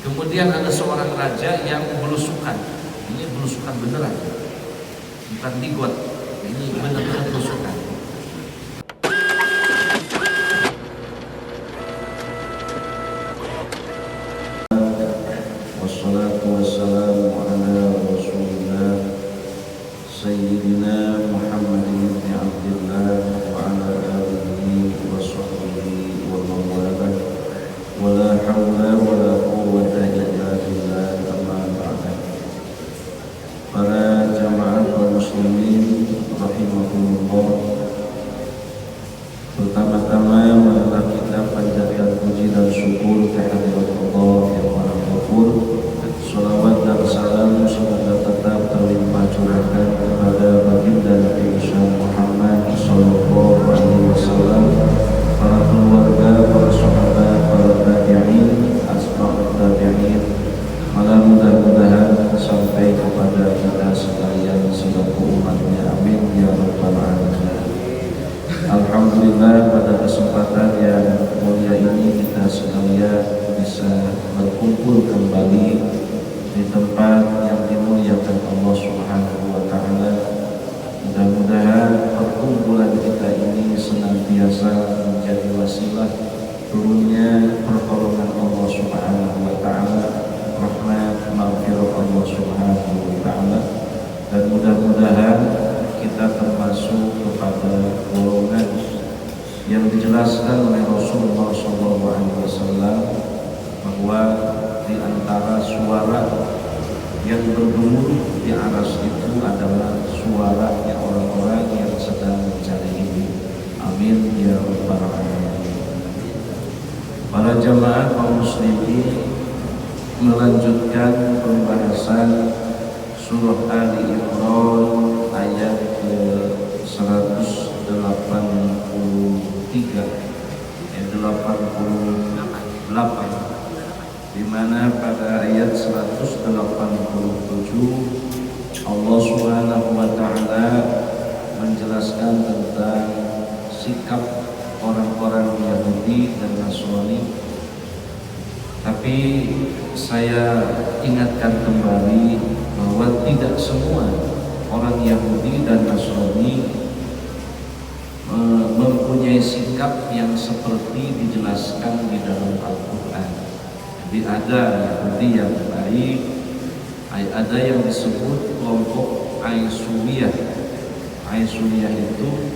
Kemudian ada seorang raja yang belusukan. Ini belusukan beneran, bukan digot. Ini benar-benar belusukan. Wassalatu wassalamu ala Rasulillah Sayyidina Muhammadin ibn Abdillah wa ala alihi wa sahbihi wa man walah. Wala hawla wala quwwata illa billah, amma ba'da. Para jamaah kaum muslimin rahimahumullah, pertama-tama marilah kita panjatkan puji dan syukur kehadirat Allah yang Maha Ghafur. Salawat dan salam semoga tetap terlimpah curahkan kepada baginda Nabi Muhammad sallallahu alaihi wasallam, para keluarga, para sahabat, para tabi'in, asbab tabi'in, malah mudah-mudahan sampai kepada kita sekalian selaku umatnya, amin ya rabbal alamin. Alhamdulillah, pada kesempatan yang mulia ini kita sekalian bisa berkumpul kembali di tempat yang dimuliakan Allah Subhanahu wa taala. Mudah-mudahan perkumpulan kita ini senantiasa menjadi wasilah turunnya pertolongan Allah Subhanahu wa taala, rahmat maghfirah Allah Subhanahu wa taala, dan mudah-mudahan kita termasuk kepada golongan yang dijelaskan oleh Rasulullah SAW bahwa di antara suara yang bergemuruh di aras itu adalah suaranya orang-orang yang sedang mencari ilmu. Amin ya rabbal alamin. Para jamaah kaum muslimin, melanjutkan pembahasan surah Ali Imran ayat ke-183 ayat 88, di mana pada ayat 187 Allah Subhanahu wa taala menjelaskan tentang sikap orang-orang Yahudi dan Nasrani. Tapi saya ingatkan kembali bahwa tidak semua orang Yahudi dan Nasrani mempunyai sikap yang seperti dijelaskan di dalam Al-Quran. Jadi ada Yahudi yang baik, ada yang disebut kelompok Aisyuriyah. Aisyuriyah itu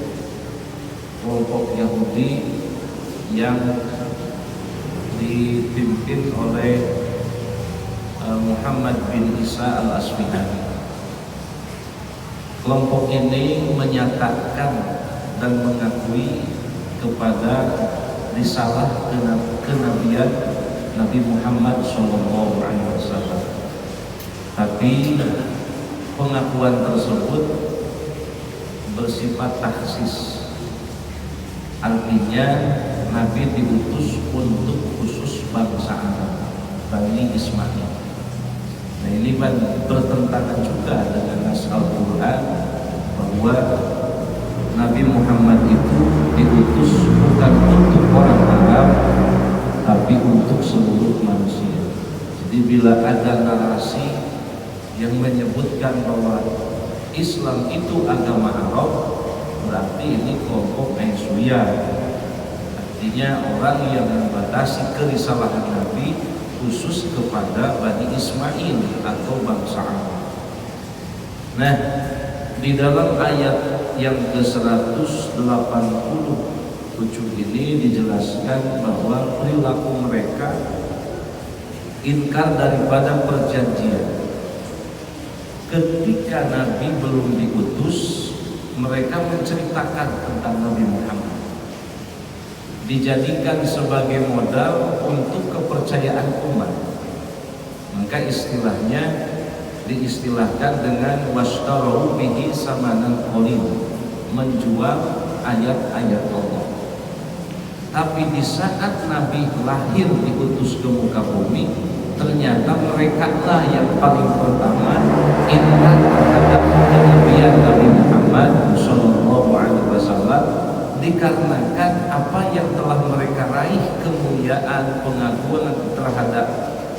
kelompok Yahudi yang dipimpin oleh Muhammad bin Isa al-Asfihani. Kelompok ini menyatakan dan mengakui kepada risalah kenabian Nabi Muhammad SAW. Tapi pengakuan tersebut bersifat taksis. Artinya Nabi diutus untuk khusus bangsa Arab, Bani Ismail. Nah, ini bertentangan juga dengan nas Al-Quran bahwa Nabi Muhammad itu diutus bukan untuk orang Arab, tapi untuk seluruh manusia. Jadi bila ada narasi yang menyebutkan bahwa Islam itu agama Arab, berarti ini kelompok Aisyuriyah. Artinya orang yang membatasi kerisalahan Nabi khusus kepada Bani Ismail atau bangsa Arab. Nah, di dalam ayat yang ke-187 ini dijelaskan bahwa perilaku mereka ingkar daripada perjanjian. Ketika Nabi belum diutus, mereka menceritakan tentang Nabi Muhammad, dijadikan sebagai modal untuk kepercayaan umat. Maka istilahnya diistilahkan dengan washtaru bihi samanan qalil, menjual ayat-ayat Allah. Tapi di saat Nabi lahir diutus ke muka bumi, ternyata mereka lah yang paling pertama ingkar terhadap kenabian Nabi Muhammad sallallahu alaihi wasallam, dikarenakan apa yang telah mereka raih, kemuliaan, pengakuan terhadap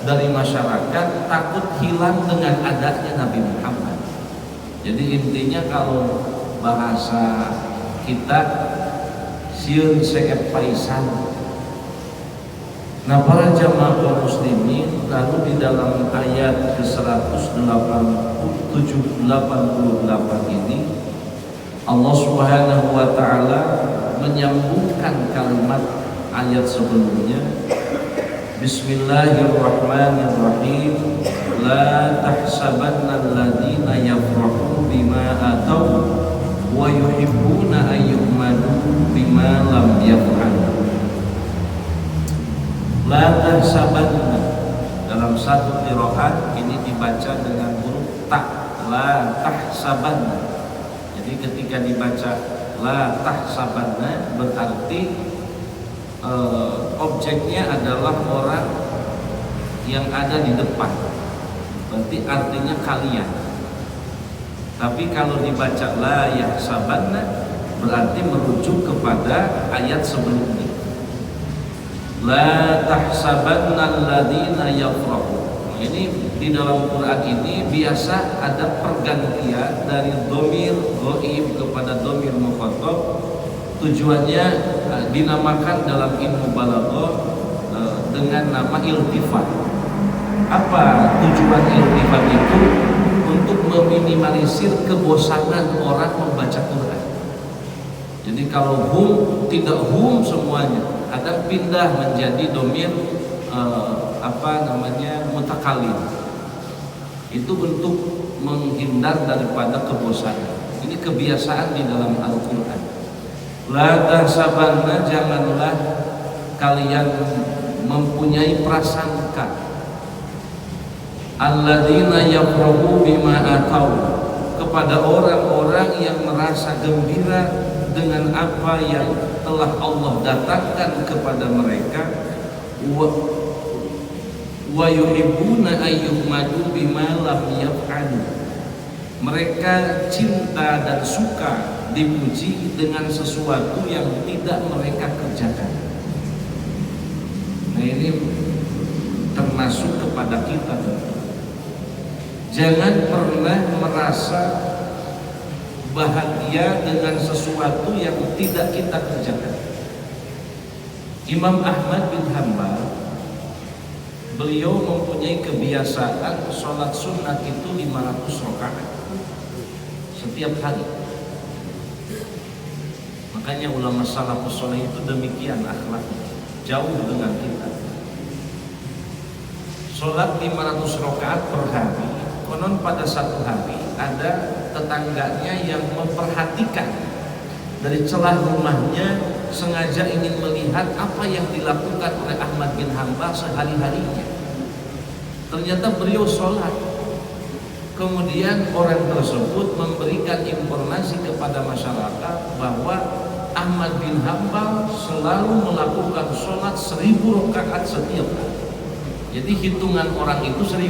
dari masyarakat takut hilang dengan adanya Nabi Muhammad. Jadi intinya kalau bahasa kita sieun seep paisan. Nah, para jamaah kaum muslimin, lalu di dalam ayat ke-188 ini Allah Subhanahu wa taala menyambungkan kalimat ayat sebelumnya. Bismillahirrahmanirrahim. La tahsabanna alladhina yafrahu bima ataw wa yuhibbuna an yuhmadu bima lam yaf'alu. La tahsabanna, dalam satu qiraat ini dibaca dengan huruf ta. La tahsabanna. Jadi ketika dibaca la tahsabanna berarti objeknya adalah orang yang ada di depan, berarti artinya kalian. Tapi kalau dibaca la yahsabanna berarti merujuk kepada ayat sebelumnya. La tahsabanna alladhina yafrahu. Ini di dalam Quran ini biasa ada pergantian dari dhamir ghaib kepada dhamir mukhatab. Tujuannya dinamakan dalam ilmu balaghah dengan nama iltifat. Apa tujuan iltifat itu? Untuk meminimalisir kebosanan orang membaca Quran. Jadi kalau hum tidak hum semuanya, ada pindah menjadi dhamir mutakalim. Itu untuk menghindar daripada kebosanan. Ini kebiasaan di dalam Al-Quran. La tahsabanna, janganlah kalian mempunyai prasangka alladzina yafrahu bima ataw, kepada orang-orang yang merasa gembira dengan apa yang telah Allah datangkan kepada mereka, wa yuhibbuna ayyuhmadu bima lam yaf'alu. Mereka cinta dan suka dipuji dengan sesuatu yang tidak mereka kerjakan. Nah, ini termasuk kepada kita. Jangan pernah merasa bahagia dengan sesuatu yang tidak kita kerjakan. Imam Ahmad bin Hanbal, beliau mempunyai kebiasaan sholat sunnah itu 500 rakaat setiap hari. Makanya ulama salafus saleh itu demikian akhlaknya, jauh dengan kita. Sholat 500 rakaat per hari. Konon pada satu hari ada tetangganya yang memperhatikan dari celah rumahnya, sengaja ingin melihat apa yang dilakukan oleh Ahmad bin Hanbal sehari-harinya. Ternyata beliau sholat. Kemudian orang tersebut memberikan informasi kepada masyarakat bahwa Ahmad bin Hanbal selalu melakukan sholat 1000 rakaat setiap hari. Jadi hitungan orang itu 1000.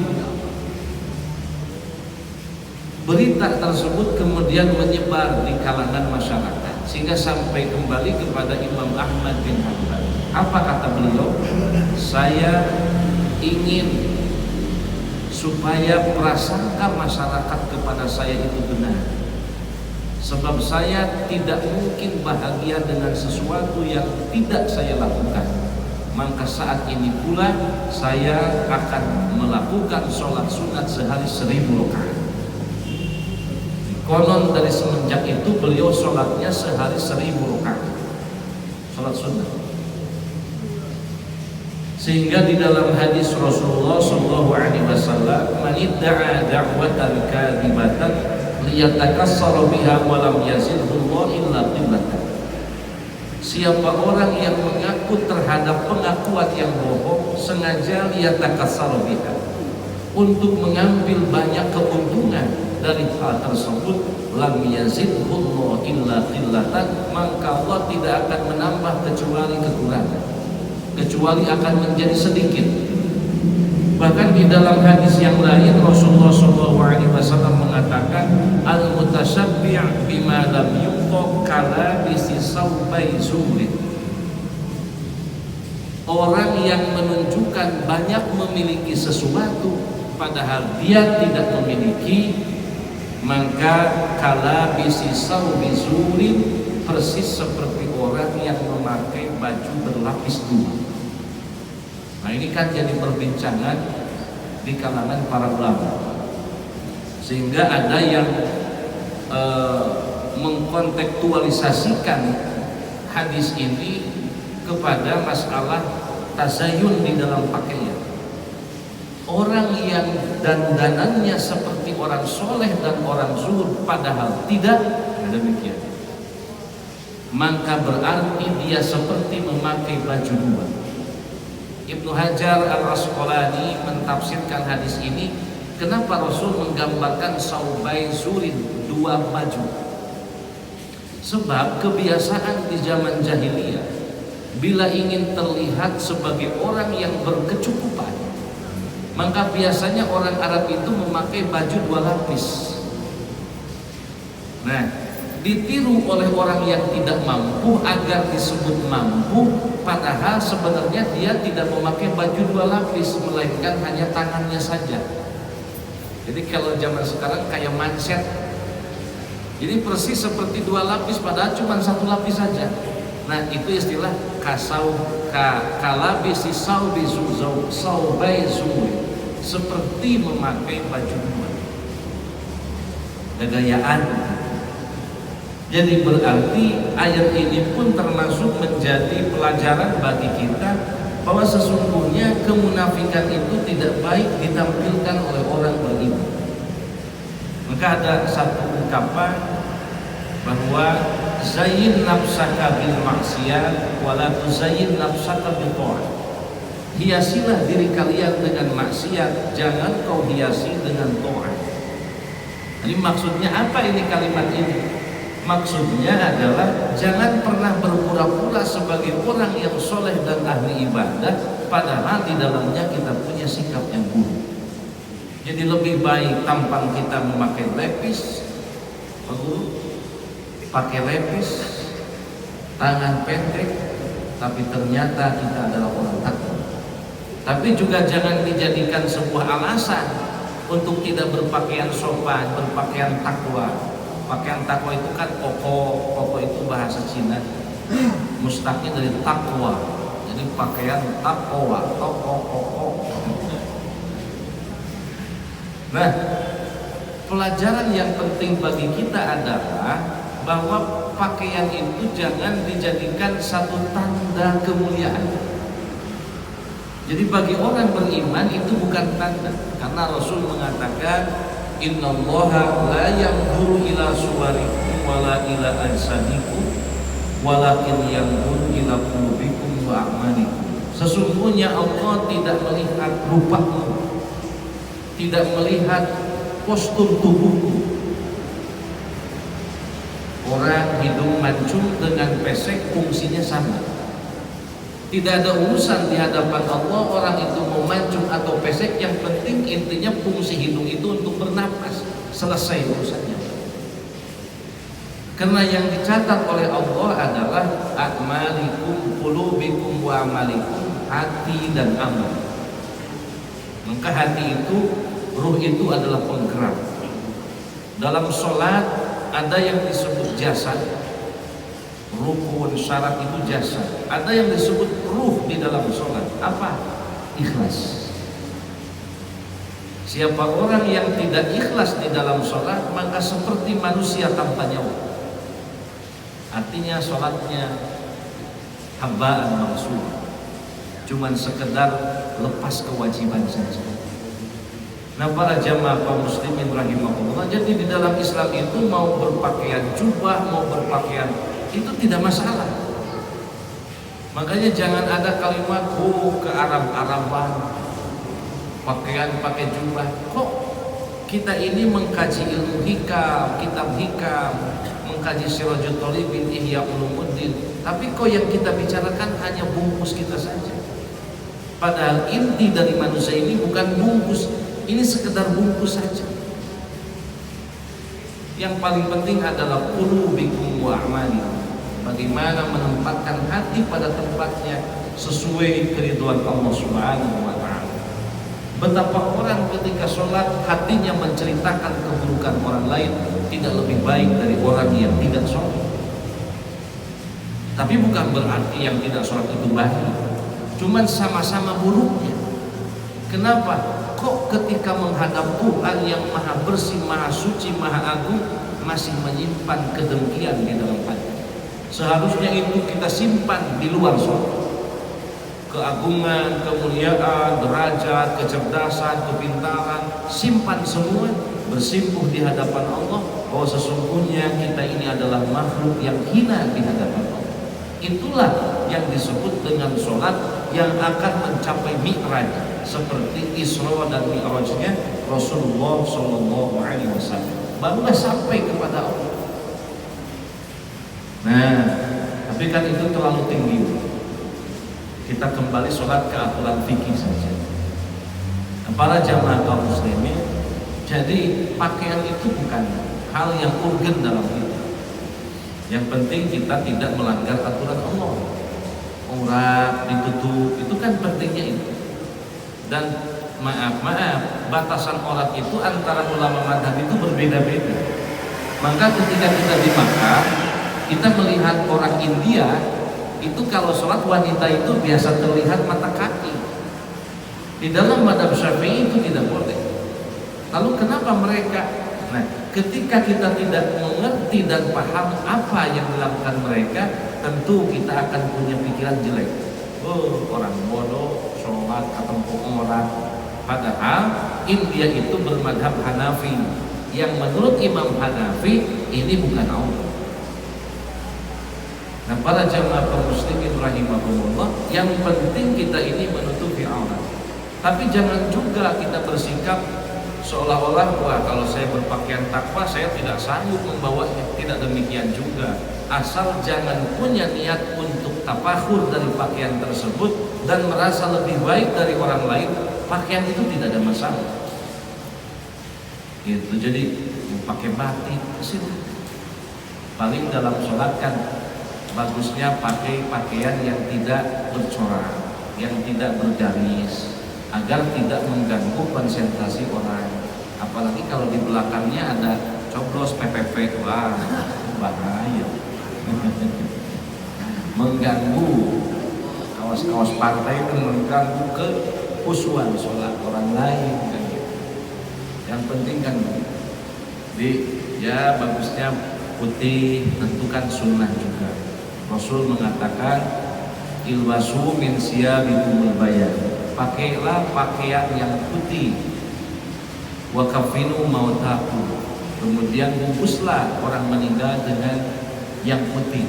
Berita tersebut kemudian menyebar di kalangan masyarakat sehingga sampai kembali kepada Imam Ahmad bin Hanbal. Apa kata beliau? Saya ingin supaya prasangka masyarakat kepada saya itu benar. Sebab saya tidak mungkin bahagia dengan sesuatu yang tidak saya lakukan. Maka saat ini pula saya akan melakukan sholat sunat sehari 1000 rakaat. Konon dari semenjak itu beliau sholatnya sehari 1000 rakaat sholat sunat. Sehingga di dalam hadis Rasulullah SAW, man idda'a da'watan kadhibatan liyatakassara biha wa lam yazidhullah illa qillatan. Siapa orang yang mengaku terhadap pengakuan yang bohong sengaja liyatakassara biha, untuk mengambil banyak keuntungan dari hal tersebut, lam yazidhullah illa qillatan, maka Allah tidak akan menambah kecuali kekurangan, kecuali akan menjadi sedikit. Bahkan di dalam hadis yang lain Rasulullah SAW mengatakan, al-mutasyabbi' bima lam yuqa kala bisi sawbai zuhri. Orang yang menunjukkan banyak memiliki sesuatu padahal dia tidak memiliki, maka kala bisi saubi zurin, persis seperti orang yang memakai baju berlapis dua. Nah ini kan jadi perbincangan di kalangan para ulama, sehingga ada yang mengkontekstualisasikan hadis ini kepada masalah tazayun di dalam pakaian. Orang yang dandanannya seperti orang soleh dan orang zuhud padahal tidak demikian, maka berarti dia seperti memakai baju dua. Ibnu Hajar Al-Asqalani mentafsirkan hadis ini, kenapa Rasul menggambarkan saubai zurin, dua baju. Sebab kebiasaan di zaman jahiliyah, bila ingin terlihat sebagai orang yang berkecukupan, maka biasanya orang Arab itu memakai baju dua lapis. Nah, ditiru oleh orang yang tidak mampu agar disebut mampu, padahal sebenarnya dia tidak memakai baju dua lapis, melainkan hanya tangannya saja. Jadi kalau zaman sekarang kayak manset, jadi persis seperti dua lapis padahal cuma satu lapis saja. Nah itu istilah kalabisi saubi zuzau saubai zuwi, seperti memakai baju dua, gayaan. Jadi berarti ayat ini pun termasuk menjadi pelajaran bagi kita bahwa sesungguhnya kemunafikan itu tidak baik ditampilkan oleh orang beriman. Maka ada satu ungkapan bahwa zayyin nafsaka bil maksiat wa la tuzayyin nafsaka bil ta'at. Hiasilah diri kalian dengan maksiat, jangan kau hiasi dengan taat. Jadi maksudnya apa ini kalimat ini? Maksudnya adalah jangan pernah berpura-pura sebagai orang yang soleh dan ahli ibadah, padahal di dalamnya kita punya sikap yang buruk. Jadi lebih baik tampang kita memakai lepis, pakai lepis, tangan pendek, tapi ternyata kita adalah orang takwa. Tapi juga jangan dijadikan sebuah alasan untuk tidak berpakaian sopan, berpakaian takwa. Pakaian takwa itu kan koko itu bahasa Cina, mustaqnya dari takwa. Jadi pakaian takwa, koko. Nah, pelajaran yang penting bagi kita adalah bahwa pakaian itu jangan dijadikan satu tanda kemuliaan. Jadi bagi orang beriman itu bukan tanda, karena Rasul mengatakan innallaha la yanzuru ila suwarikum wala ila ajsadikum walakin yanzuru ila qulubikum wa a'malikum. Sesungguhnya Allah tidak melihat rupamu, tidak melihat postur tubuhmu. Orang hidung mancung dengan pesek fungsinya sama. Tidak ada urusan di hadapan Allah orang itu mau mancung atau pesek, yang penting intinya fungsi hidung itu untuk bernapas, selesai urusannya. Karena yang dicatat oleh Allah adalah a'malikum qulubikum wa amalikum, hati dan amal. Maka hati itu, ruh itu adalah penggerak. Dalam sholat ada yang disebut jasad, rukun syarat itu jasad. Ada yang disebut ruh di dalam sholat. Apa? Ikhlas. Siapa orang yang tidak ikhlas di dalam sholat, maka seperti manusia tanpa nyawa. Artinya sholatnya habaan mansur, cuman sekedar lepas kewajiban saja. Nah para jamaah kaum muslimin rahimahullah, jadi di dalam Islam itu mau berpakaian jubah, mau berpakaian itu tidak masalah. Makanya jangan ada kalimat ke Arab-Araban, pakaian pakai jubah. Kok kita ini mengkaji ilmu hikam, kitab hikam, mengkaji Sirajul Talibin, Ihya Ulumuddin, tapi kok yang kita bicarakan hanya bungkus kita saja. Padahal inti dari manusia ini bukan bungkus, ini sekedar bungkus saja. Yang paling penting adalah qulubikum wa a'malikum. Bagaimana menempatkan hati pada tempatnya, sesuai keridhaan Allah Subhanahu wa taala. Betapa orang ketika sholat hatinya menceritakan keburukan orang lain tidak lebih baik dari orang yang tidak sholat. Tapi bukan berarti yang tidak sholat itu baik, cuman sama-sama buruknya. Kenapa? Kok ketika menghadap Tuhan yang maha bersih, maha suci, maha agung masih menyimpan kedengkian di dalam hati? Seharusnya itu kita simpan di luar sholat. Keagungan, kemuliaan, derajat, kecerdasan, kepintaran, simpan semua, bersimpuh di hadapan Allah bahwa sesungguhnya kita ini adalah makhluk yang hina di hadapan Allah. Itulah yang disebut dengan sholat yang akan mencapai mi'raj, seperti Isra dan Mi'rajnya Rasulullah SAW. Barulah sampai kepada Allah. Nah, tapi kan itu terlalu tinggi. Kita kembali sholat ke aturan fikih saja. Para jamaah kaum muslimin, jadi pakaian itu bukan hal yang urgen dalam hidup. Yang penting kita tidak melanggar aturan Allah. Aurat ditutup, itu kan pentingnya itu. Dan maaf, batasan aurat itu antara ulama madhab itu berbeda-beda. Maka ketika kita di Makkah, kita melihat orang India itu kalau sholat wanita itu biasa terlihat mata kaki. Di dalam madhab Syafi'i itu tidak boleh. Lalu kenapa mereka? Nah, ketika kita tidak mengerti dan paham apa yang dilakukan mereka, tentu kita akan punya pikiran jelek. Oh, orang bodoh sholat ketemu orang. Padahal India itu bermadhab Hanafi, yang menurut Imam Hanafi ini bukan aurat. Nah, para jamaah kaum muslimin rahimahumullah, yang penting kita ini menutupi aurat. Tapi jangan juga kita bersikap seolah-olah wah kalau saya berpakaian takwa saya tidak sanggup membawanya. Tidak demikian juga. Asal jangan punya niat untuk tafakhur dari pakaian tersebut dan merasa lebih baik dari orang lain. Pakaian itu tidak ada masalah. Gitu. Jadi pakai batik sih. Paling dalam sholat kan bagusnya pakai pakaian yang tidak bercorak, yang tidak bergaris, agar tidak mengganggu konsentrasi orang. Apalagi kalau di belakangnya ada coblos PPP, wah bahaya. Mengganggu kawas-kawas partai itu, mengganggu kekhusyuan sholat orang lain kan gitu. Yang penting kan ya bagusnya putih, tentukan sunnah juga. Rasul mengatakan ilbasu min siyabikumul bayan, pakailah pakaian yang putih, wa kafinu mautakum, kemudian bungkuslah orang meninggal dengan yang putih.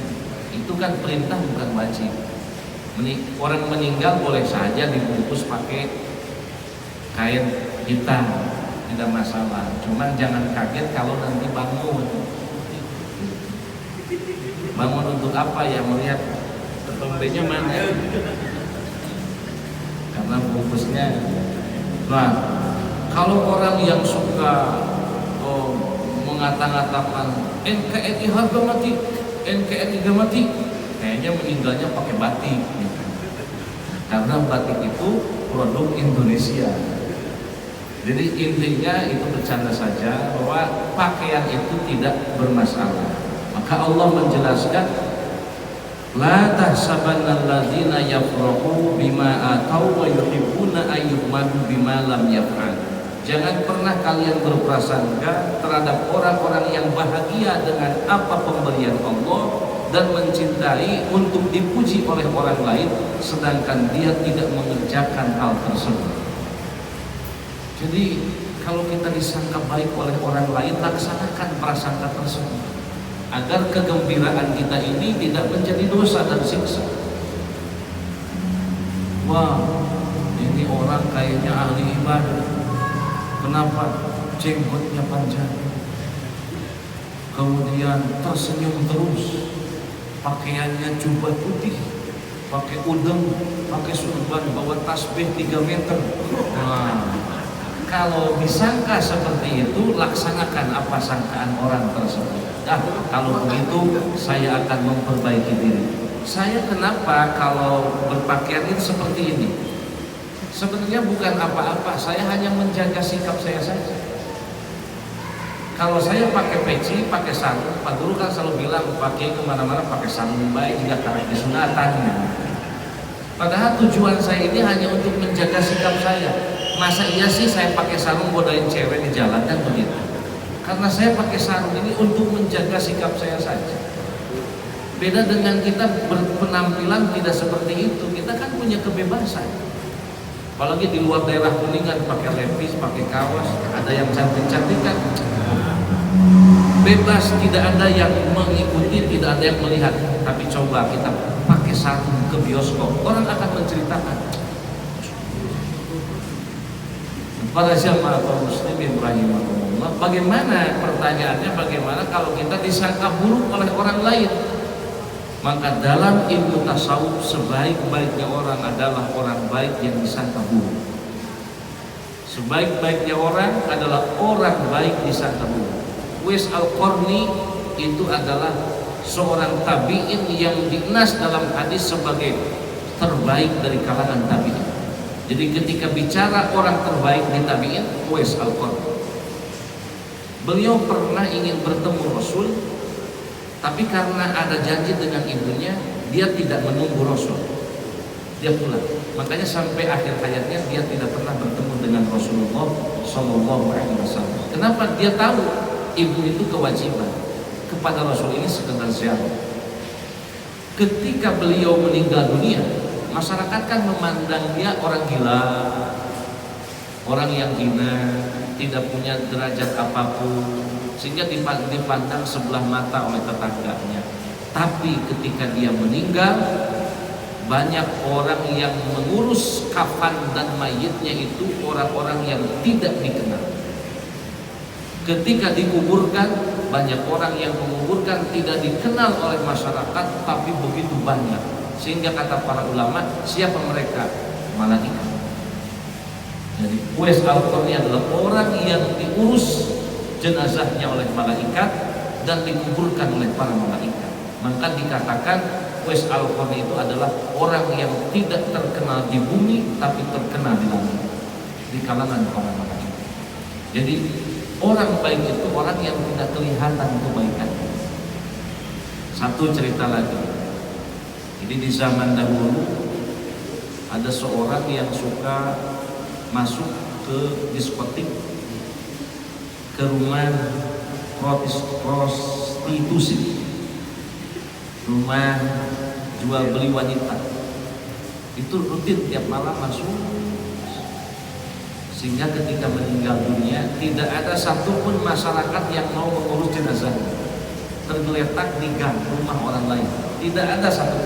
Itu kan perintah bukan wajib. Orang meninggal boleh saja dibungkus pakai kain hitam, tidak masalah. Cuman jangan kaget kalau nanti bangun. Bangun untuk apa ya? Melihat tombenya mana? Karena bungkusnya. Nah, kalau orang yang suka mengata-ngatakan NKRI harga mati, NKRI harga mati, kayaknya meninggalnya pakai batik. Karena batik itu produk Indonesia. Jadi intinya itu bercanda saja bahwa pakaian itu tidak bermasalah. Maka Allah menjelaskan, la tahsabanna alladzina yafrahu bima atau wa yuhibbuna ayyuhmadu bima lam yaf'al. Jangan pernah kalian berprasangka terhadap orang-orang yang bahagia dengan apa pemberian Allah dan mencintai untuk dipuji oleh orang lain sedangkan dia tidak mengerjakan hal tersebut. Jadi kalau kita disangka baik oleh orang lain, laksanakan prasangka tersebut agar kegembiraan kita ini tidak menjadi dosa dan siksa. Wah, ini orang kayaknya ahli ibadah. Kenapa jenggotnya panjang? Kemudian tersenyum terus, pakaiannya jubah putih, pakai udeng, pakai surban, bawa tasbih 3 meter. Nah, kalau disangka seperti itu, laksanakan apa sangkaan orang tersebut. Kalau begitu saya akan memperbaiki diri. saya kenapa kalau berpakaian itu seperti ini? Sebenarnya bukan apa-apa, saya hanya menjaga sikap saya saja. Kalau saya pakai peci, pakai sarung, Pak Guru kan selalu bilang pakai kemana-mana pakai sarung baik jika karena kesunatannya. Padahal tujuan saya ini hanya untuk menjaga sikap saya. Masa iya sih saya pakai sarung godain cewek di jalan, kan begitu? Karena saya pakai sarung ini untuk menjaga sikap saya saja. Beda dengan kita berpenampilan tidak seperti itu. Kita kan punya kebebasan. Apalagi di luar daerah Kuningan pakai levis, pakai kaos, ada yang cantik-cantik kan. Bebas, tidak ada yang mengikuti, tidak ada yang melihat. Tapi coba kita pakai sarung ke bioskop, orang akan menceritakan. Para jamaah kaum muslimin rahimahumullah, bagaimana pertanyaannya, bagaimana kalau kita disangka buruk oleh orang lain? Maka dalam ilmu tasawuf sebaik-baiknya orang adalah orang baik yang disangka buruk. Sebaik-baiknya orang adalah orang baik disangka buruk. Uwais Al-Qarni itu adalah seorang tabi'in yang dinas dalam hadis sebagai terbaik dari kalangan tabi'in. Jadi ketika bicara orang terbaik di tabi'in, Uwais Al-Qarni. Beliau pernah ingin bertemu Rasul, tapi karena ada janji dengan ibunya, dia tidak menunggu Rasul. Dia pulang. Makanya sampai akhir hayatnya dia tidak pernah bertemu dengan Rasulullah SAW. Kenapa? Dia tahu ibu itu kewajiban kepada Rasul ini sekedar ziarah. Ketika beliau meninggal dunia, masyarakat kan memandang dia orang gila, orang yang hina, tidak punya derajat apapun, sehingga dipandang sebelah mata oleh tetangganya. Tapi ketika dia meninggal, banyak orang yang mengurus kafan dan mayitnya itu orang-orang yang tidak dikenal. Ketika dikuburkan, banyak orang yang menguburkan tidak dikenal oleh masyarakat, tapi begitu banyak. Sehingga kata para ulama, siapa mereka? Malaikat. Jadi Uwais Al-Qarni adalah orang yang diurus jenazahnya oleh malaikat dan dikuburkan oleh para malaikat. Maka dikatakan Uwais Al-Qarni itu adalah orang yang tidak terkenal di bumi, tapi terkenal di langit, di kalangan para malaikat. Jadi orang baik itu orang yang tidak kelihatan kebaikan. Satu cerita lagi. Jadi di zaman dahulu ada seorang yang suka masuk ke diskotik, ke rumah prostitusi, rumah jual beli wanita. Itu rutin tiap malam masuk. Sehingga ketika meninggal dunia tidak ada satupun masyarakat yang mau mengurus jenazah, tergeletak di gang rumah orang lain, tidak ada satu.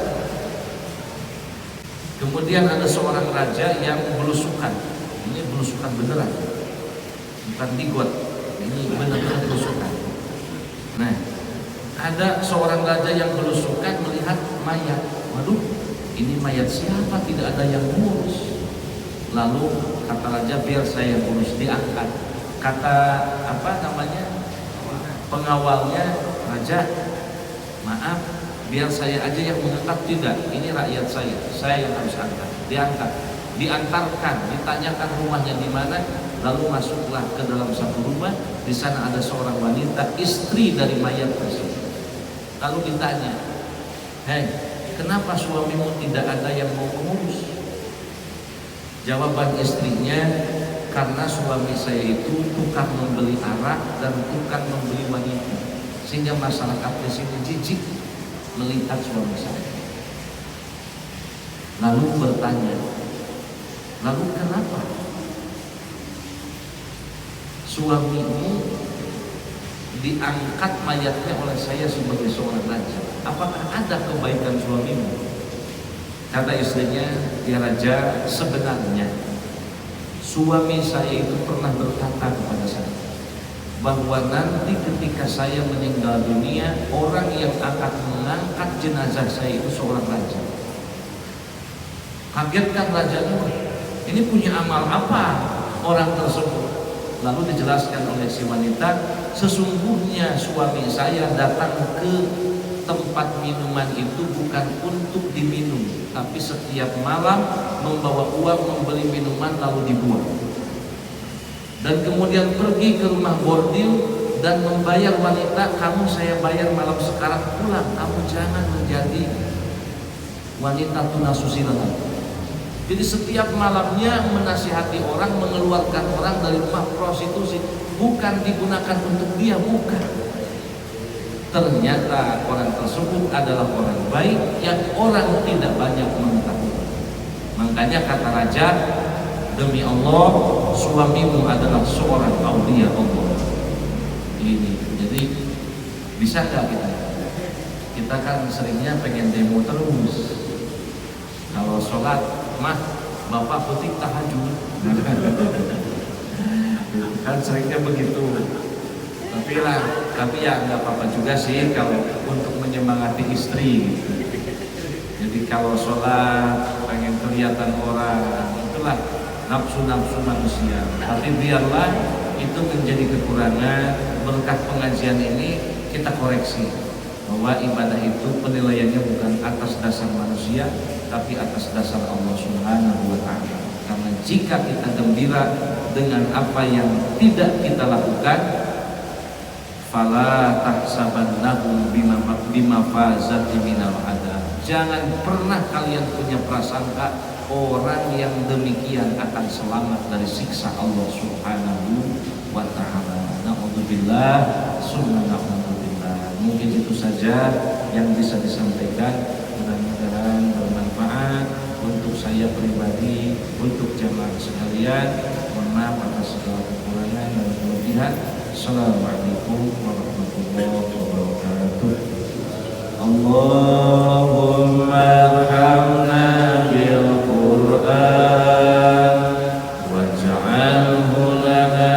Kemudian ada seorang raja yang belusukan, ini belusukan beneran, bukan digot, ini benar-benar belusukan. Nah, ada seorang raja yang belusukan melihat mayat, waduh, ini mayat siapa? Tidak ada yang ngurus. Lalu kata raja, biar saya urus, diangkat. Kata pengawalnya, raja, maaf, biar saya aja yang mengangkat. Tidak, ini rakyat saya yang harus angkat. Diangkat, diantarkan, ditanyakan rumahnya di mana. Lalu masuklah ke dalam satu rumah. Di sana ada seorang wanita, istri dari mayat tersebut. Lalu ditanya, hei, kenapa suamimu tidak ada yang mau mengurus? Jawaban istrinya, karena suami saya itu tukang membeli arak dan tukang membeli wanita, sehingga masyarakat di sini jijik melihat suami saya. Lalu bertanya, lalu kenapa suamimu diangkat mayatnya oleh saya sebagai seorang raja? Apakah ada kebaikan suamimu? Kata istrinya, ya raja, sebenarnya suami saya itu pernah berkata kepada saya bahwa nanti ketika saya meninggal dunia, orang yang akan mengangkat jenazah saya itu seorang raja. Kagetkan rajanya, ini punya amal apa orang tersebut? Lalu dijelaskan oleh si wanita, sesungguhnya suami saya datang ke tempat minuman itu bukan untuk diminum, tapi setiap malam membawa uang membeli minuman lalu dibuang, dan kemudian pergi ke rumah bordil dan membayar wanita, kamu saya bayar malam sekarang pulang, kamu jangan menjadi wanita tunasusila lagi. Jadi setiap malamnya menasihati orang, mengeluarkan orang dari rumah prostitusi, bukan digunakan untuk dia, bukan. Ternyata orang tersebut adalah orang baik yang orang tidak banyak mengetahui. Makanya kata raja, demi Allah suamimu adalah seorang aulia Allah. Ini jadi bisa nggak kita kan seringnya pengen demo terus. Kalau sholat mah bapak putih tahajud kan seringnya begitu. Tapi ya nggak apa-apa juga sih kalau untuk menyemangati istri gitu. Jadi kalau sholat pengen kelihatan orang, itulah nafsu-nafsu manusia. Tapi biarlah itu menjadi kekurangan. Berkat pengajian ini kita koreksi bahwa ibadah itu penilaiannya bukan atas dasar manusia, tapi atas dasar Allah Subhanahu wa Ta'ala. Karena jika kita gembira dengan apa yang tidak kita lakukan, fala tahsabannahum bimafazati minal adab. Jangan pernah kalian punya prasangka orang yang demikian akan selamat dari siksa Allah Subhanahu wa Ta'ala. Na'udzubillah, summa na'udzubillah. Mungkin itu saja yang bisa disampaikan. Mudah-mudahan bermanfaat untuk saya pribadi, untuk jamaah sekalian. Mohon maaf atas segala kekurangan dan kelebihan. Assalamualaikum warahmatullahi wabarakatuh. Allahumma arhamna bil Qur'an waj'alhu lana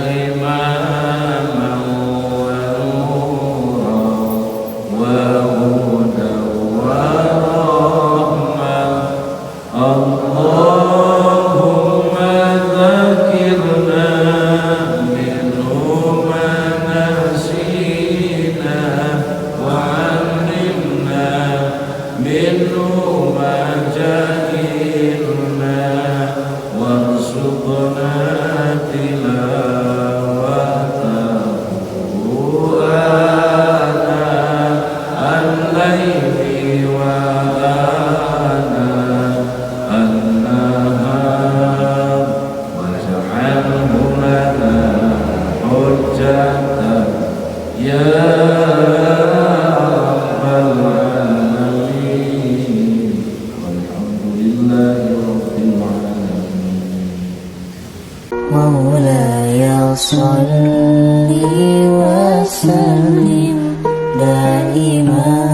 imaman wa nuran wa hudan wa rahmah. Allahumma dzakirna مولاي صل وسلم دائما